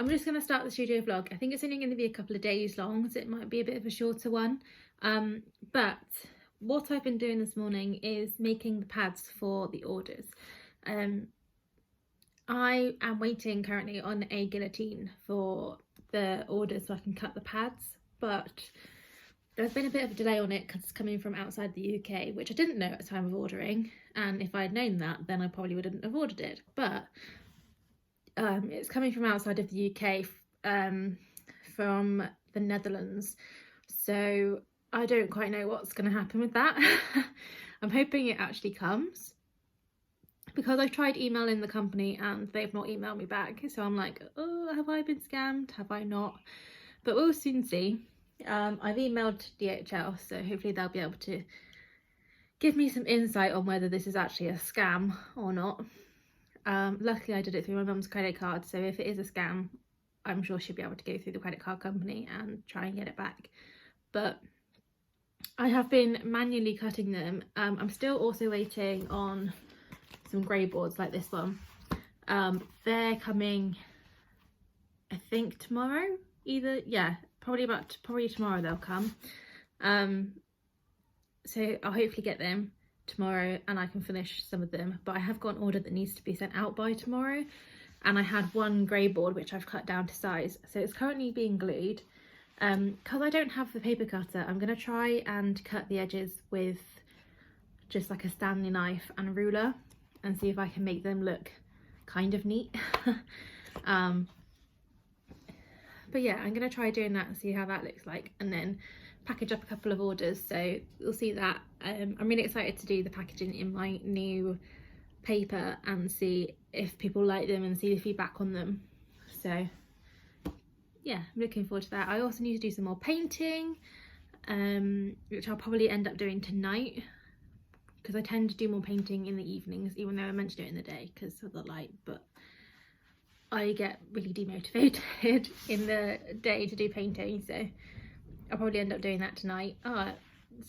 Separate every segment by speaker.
Speaker 1: I'm just going to start the studio vlog. I think it's only going to be a couple of days long, so it might be a bit of a shorter one. But what I've been doing this morning is making the pads for the orders. I am waiting currently on a guillotine for the orders so I can cut the pads, but there's been a bit of a delay on it because it's coming from outside the UK, which I didn't know at the time of ordering, and if I'd known that, then I probably wouldn't have ordered it. But it's coming from outside of the UK, from the Netherlands, so I don't quite know what's going to happen with that. I'm hoping it actually comes, because I've tried emailing the company and they've not emailed me back, so I'm like, oh, have I been scammed? Have I not? But we'll soon see. I've emailed DHL, so hopefully they'll be able to give me some insight on whether this is actually a scam or not. Luckily I did it through my mum's credit card, so if it is a scam, I'm sure she'll be able to go through the credit card company and try and get it back. But I have been manually cutting them. I'm still also waiting on some grey boards like this one. They're coming, I think tomorrow, probably tomorrow they'll come. So I'll hopefully get them tomorrow and I can finish some of them, but I have got an order that needs to be sent out by tomorrow, and I had one grey board which I've cut down to size, so it's currently being glued. Because I don't have the paper cutter, I'm going to try and cut the edges with just like a Stanley knife and a ruler and see if I can make them look kind of neat. But yeah, I'm going to try doing that and see how that looks like, and then package up a couple of orders, so we'll see that. I'm really excited to do the packaging in my new paper and see if people like them and see the feedback on them. So yeah, I'm looking forward to that. I also need to do some more painting, which I'll probably end up doing tonight, because I tend to do more painting in the evenings, even though I meant to do it in the day because of the light, but I get really demotivated in the day to do painting, so I'll probably end up doing that tonight. Oh,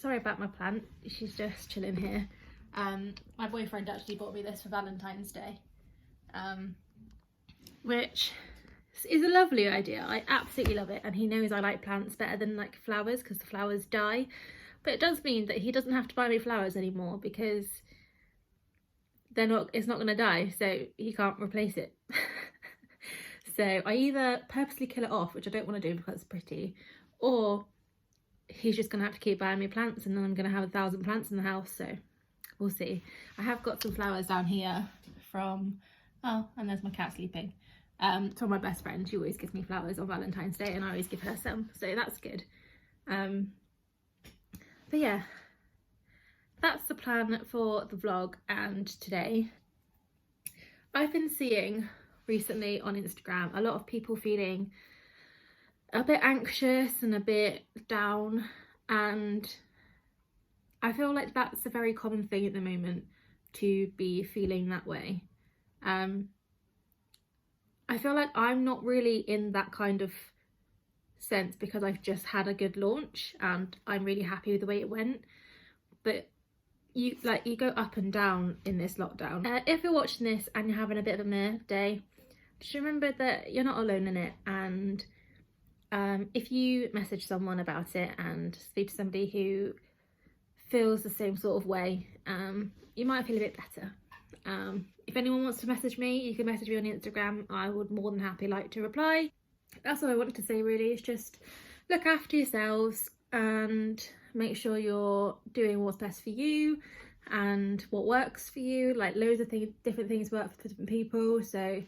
Speaker 1: sorry about my plant, she's just chilling here. My boyfriend actually bought me this for Valentine's Day, which is a lovely idea. I absolutely love it, and he knows I like plants better than like flowers because the flowers die, but it does mean that he doesn't have to buy me flowers anymore because it's not going to die, so he can't replace it. So I either purposely kill it off, which I don't want to do because it's pretty, or he's just going to have to keep buying me plants, and then I'm going to have 1,000 plants in the house, so we'll see. I have got some flowers down here from, oh, and there's my cat sleeping, from my best friend. She always gives me flowers on Valentine's Day and I always give her some, so that's good. But yeah, that's the plan for the vlog. And today I've been seeing recently on Instagram a lot of people feeling a bit anxious and a bit down, and I feel like that's a very common thing at the moment, to be feeling that way. I feel like I'm not really in that kind of sense because I've just had a good launch and I'm really happy with the way it went, but you go up and down in this lockdown. If you're watching this and you're having a bit of a meh day, just remember that you're not alone in it, and if you message someone about it and speak to somebody who feels the same sort of way, you might feel a bit better. If anyone wants to message me, you can message me on Instagram. I would more than happy like to reply. That's all I wanted to say really, is just look after yourselves and make sure you're doing what's best for you and what works for you. Like, loads of different things work for different people, so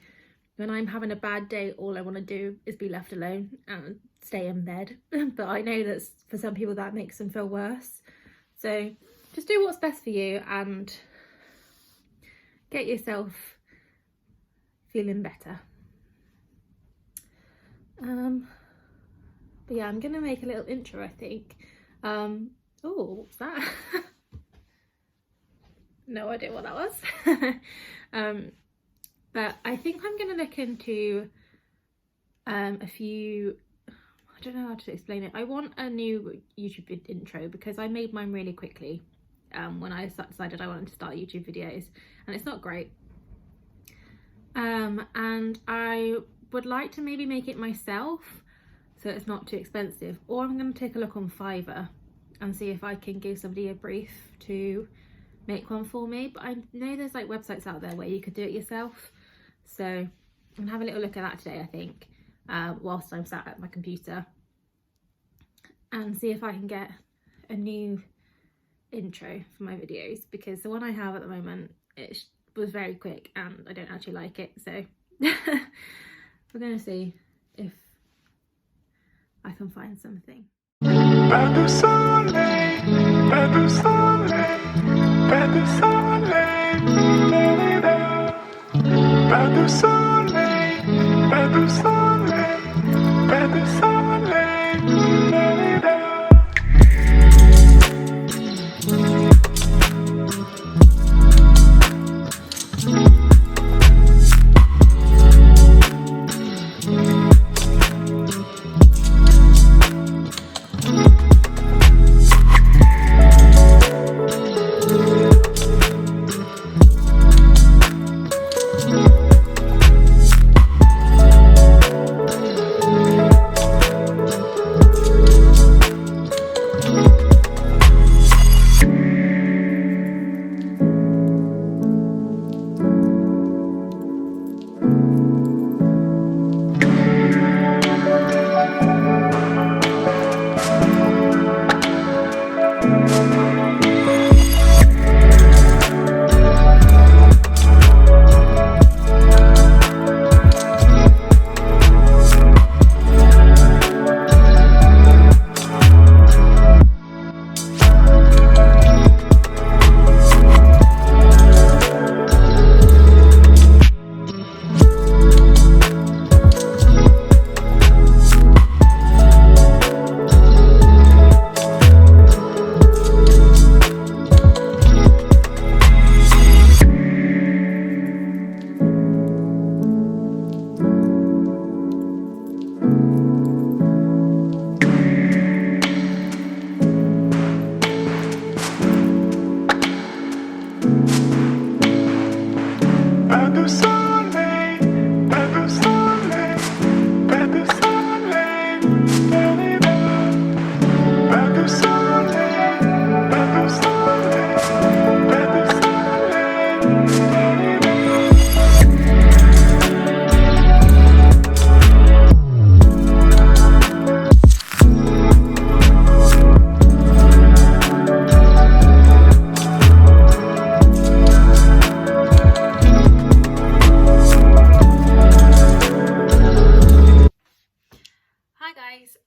Speaker 1: when I'm having a bad day, all I want to do is be left alone and stay in bed. But I know that for some people that makes them feel worse. So just do what's best for you and get yourself feeling better. But yeah, I'm gonna make a little intro, I think. Oh, what's that? No idea what that was. But I think I'm gonna look into a few, I don't know how to explain it. I want a new YouTube intro because I made mine really quickly when I decided I wanted to start YouTube videos, and it's not great. And I would like to maybe make it myself so it's not too expensive, or I'm going to take a look on Fiverr and see if I can give somebody a brief to make one for me. But I know there's like websites out there where you could do it yourself, so I'm gonna have a little look at that today, I think, whilst I'm sat at my computer, and see if I can get a new intro for my videos, because the one I have at the moment, it was very quick and I don't actually like it, so we're gonna see if I can find something.
Speaker 2: Pas de soleil, pas de soleil, pas de soleil, pas de soleil, pas de soleil, pas de soleil. Pas de soleil, pas de soleil, pas de soleil, pas de soleil, pas de soleil, pas de soleil.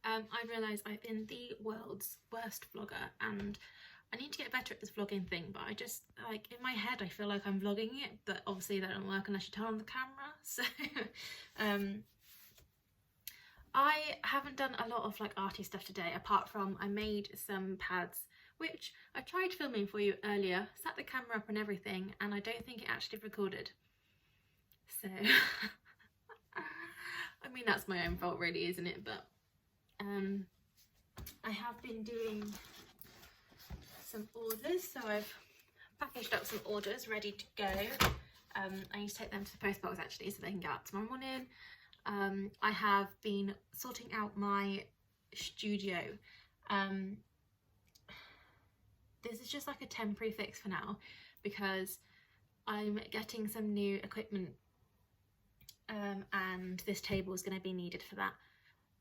Speaker 1: I realised I've been the world's worst vlogger and I need to get better at this vlogging thing, but I just, like, in my head I feel like I'm vlogging it, but obviously that don't work unless you turn on the camera, so I haven't done a lot of like arty stuff today, apart from I made some pads, which I tried filming for you earlier, set the camera up and everything, and I don't think it actually recorded, so I mean that's my own fault really, isn't it? But I have been doing some orders, so I've packaged up some orders ready to go. I need to take them to the post box actually so they can go out tomorrow morning. I have been sorting out my studio. This is just like a temporary fix for now because I'm getting some new equipment and this table is going to be needed for that,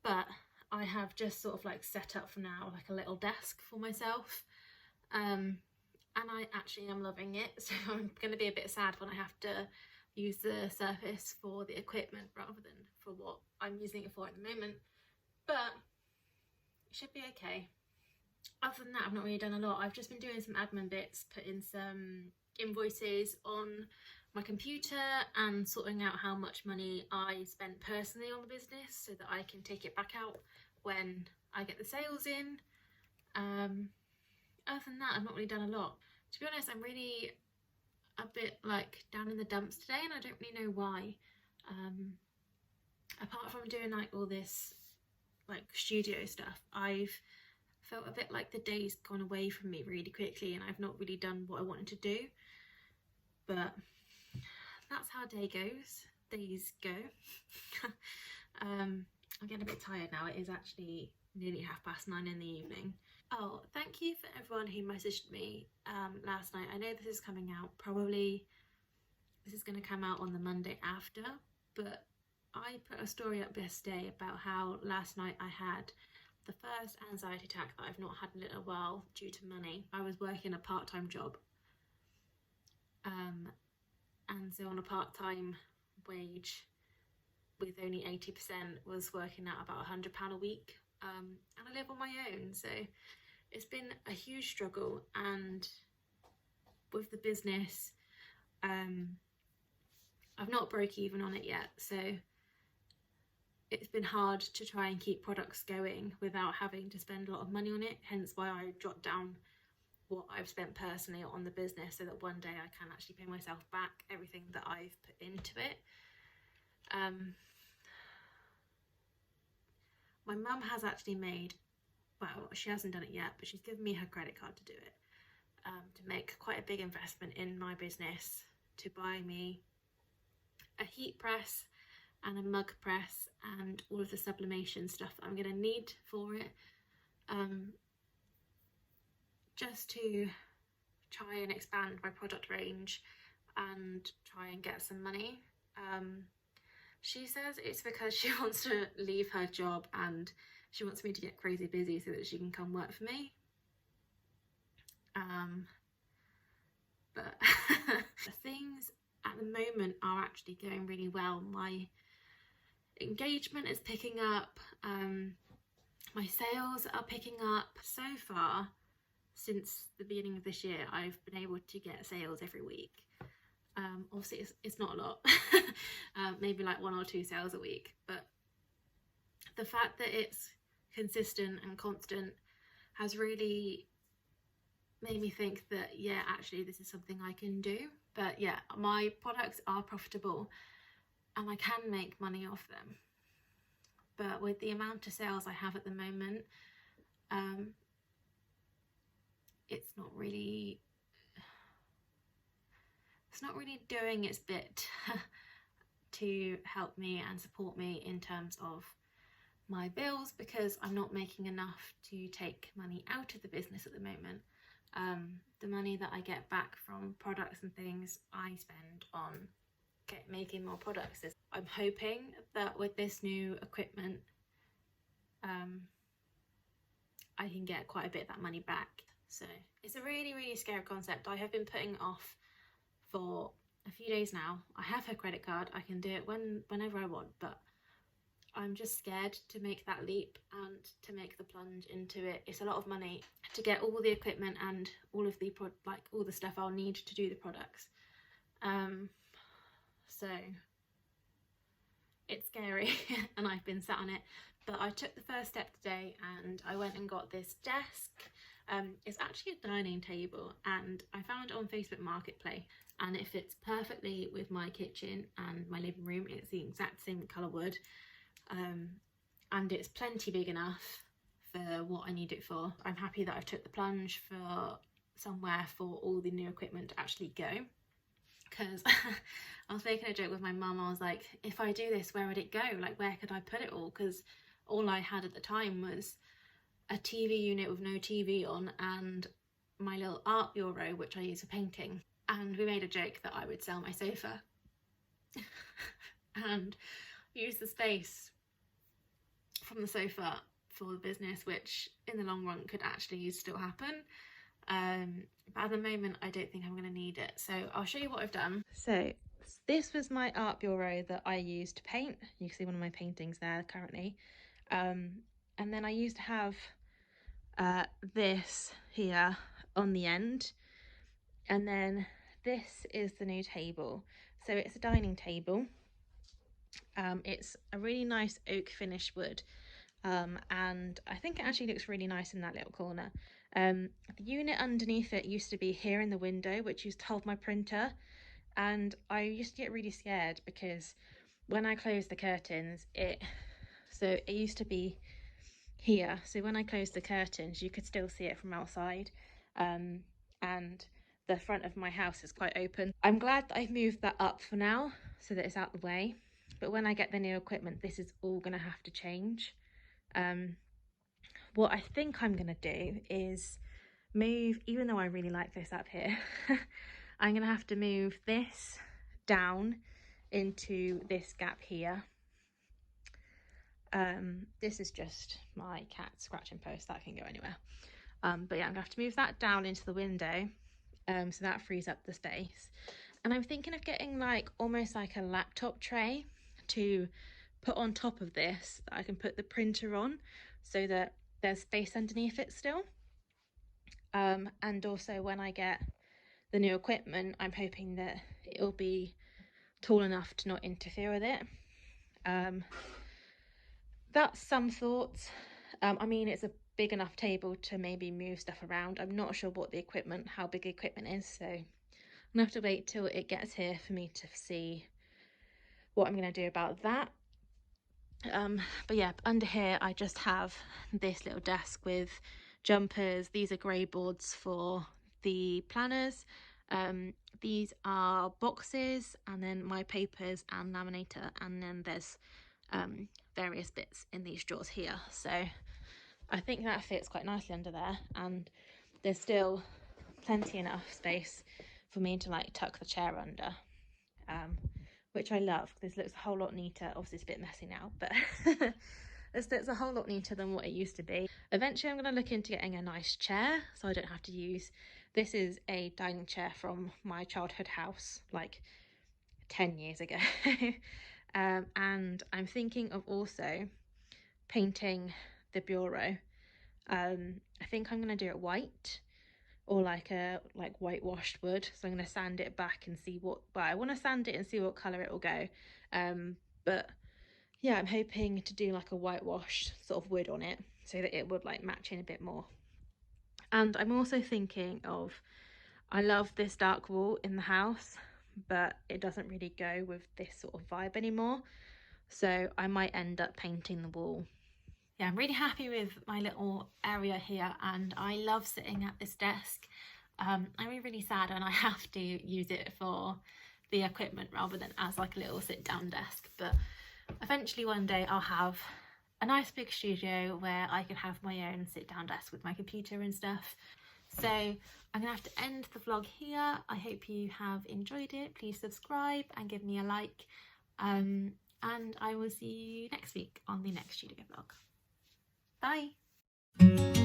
Speaker 1: but I have just sort of like set up for now like a little desk for myself, and I actually am loving it, so I'm going to be a bit sad when I have to use the surface for the equipment rather than for what I'm using it for at the moment, but it should be okay. Other than that, I've not really done a lot. I've just been doing some admin bits, putting some invoices on my computer and sorting out how much money I spent personally on the business so that I can take it back out when I get the sales in. Other than that, I've not really done a lot. To be honest, I'm really a bit like down in the dumps today and I don't really know why. Apart from doing like all this like studio stuff, I've felt a bit like the day's gone away from me really quickly and I've not really done what I wanted to do, but that's how day goes. days go. I'm getting a bit tired now. It is actually nearly 9:30 in the evening. Oh, thank you for everyone who messaged me last night. I know this is coming out, probably this is going to come out on the Monday after, but I put a story up yesterday about how last night I had the first anxiety attack that I've not had in a little while due to money. I was working a part-time job, and so on a part-time wage with only 80% was working out about £100 a week, and I live on my own, so it's been a huge struggle. And with the business, I've not broke even on it yet, so it's been hard to try and keep products going without having to spend a lot of money on it, hence why I jot down what I've spent personally on the business so that one day I can actually pay myself back everything that I've put into it. My mum has actually made, well, she hasn't done it yet, but she's given me her credit card to do it, to make quite a big investment in my business, to buy me a heat press and a mug press and all of the sublimation stuff that I'm going to need for it, just to try and expand my product range and try and get some money. She says it's because she wants to leave her job and she wants me to get crazy busy so that she can come work for me. But things at the moment are actually going really well. My engagement is picking up, my sales are picking up. So far, since the beginning of this year, I've been able to get sales every week. Obviously it's not a lot, maybe like 1 or 2 sales a week, but the fact that it's consistent and constant has really made me think that, yeah, actually this is something I can do. But yeah, my products are profitable and I can make money off them, but with the amount of sales I have at the moment, it's not really doing its bit to help me and support me in terms of my bills, because I'm not making enough to take money out of the business at the moment. The money that I get back from products and things I spend on making more products. I'm hoping that with this new equipment, I can get quite a bit of that money back. So it's a really, really scary concept. I have been putting it off for a few days now. I have her credit card, I can do it whenever I want, but I'm just scared to make that leap and to make the plunge into it. It's a lot of money to get all the equipment and all of the all the stuff I'll need to do the products. So it's scary and I've been sat on it, but I took the first step today and I went and got this desk. It's actually a dining table and I found it on Facebook Marketplace, and it fits perfectly with my kitchen and my living room. It's the exact same colour wood, and it's plenty big enough for what I need it for. I'm happy that I've took the plunge for somewhere for all the new equipment to actually go, because I was making a joke with my mum. I was like, if I do this, where would it go? Like, where could I put it all? Because all I had at the time was a TV unit with no TV on and my little art bureau, which I use for painting. And we made a joke that I would sell my sofa and use the space from the sofa for the business, which in the long run could actually still happen. But at the moment I don't think I'm going to need it, so I'll show you what I've done. So this was my art bureau that I used to paint. You can see one of my paintings there currently, and then I used to have this here on the end, and then this is the new table. So it's a dining table. It's a really nice oak finish wood, and I think it actually looks really nice in that little corner. The unit underneath it used to be here in the window, which used to hold my printer, and I used to get really scared because when I closed the curtains, it used to be here, so when I closed the curtains you could still see it from outside, and the front of my house is quite open. I'm glad that I've moved that up for now, so that it's out the way. But when I get the new equipment, this is all going to have to change. What I think I'm going to do is move, even though I really like this up here, I'm going to have to move this down into this gap here. This is just my cat scratching post, that can go anywhere. But yeah, I'm gonna have to move that down into the window, so that frees up the space. And I'm thinking of getting like almost like a laptop tray to put on top of this that I can put the printer on, so that there's space underneath it still. And also when I get the new equipment, I'm hoping that it'll be tall enough to not interfere with it. That's some thoughts. I mean, it's a big enough table to maybe move stuff around. I'm not sure what the equipment, how big the equipment is, so I'm gonna have to wait till it gets here for me to see what I'm gonna do about that. But yeah, under here I just have this little desk with jumpers. These are grey boards for the planners. These are boxes, and then my papers and laminator, and then there's various bits in these drawers here. So I think that fits quite nicely under there, and there's still plenty enough space for me to like tuck the chair under, which I love. This looks a whole lot neater. Obviously it's a bit messy now, but this looks a whole lot neater than what it used to be. Eventually I'm going to look into getting a nice chair so I don't have to use, this is a dining chair from my childhood house like 10 years ago. And I'm thinking of also painting the bureau. I think I'm going to do it white, or like whitewashed wood. So I'm going to sand it back and see what, well, I want to sand it and see what colour it will go. But yeah, I'm hoping to do like a whitewashed sort of wood on it so that it would like match in a bit more. And I'm also thinking of, I love this dark wall in the house, but it doesn't really go with this sort of vibe anymore. So I might end up painting the wall. Yeah, I'm really happy with my little area here, and I love sitting at this desk. I'm really sad when I have to use it for the equipment rather than as like a little sit down desk, but eventually one day I'll have a nice big studio where I can have my own sit down desk with my computer and stuff. So I'm gonna have to end the vlog here. I hope you have enjoyed it. Please subscribe and give me a like, and I will see you next week on the next studio vlog. Bye.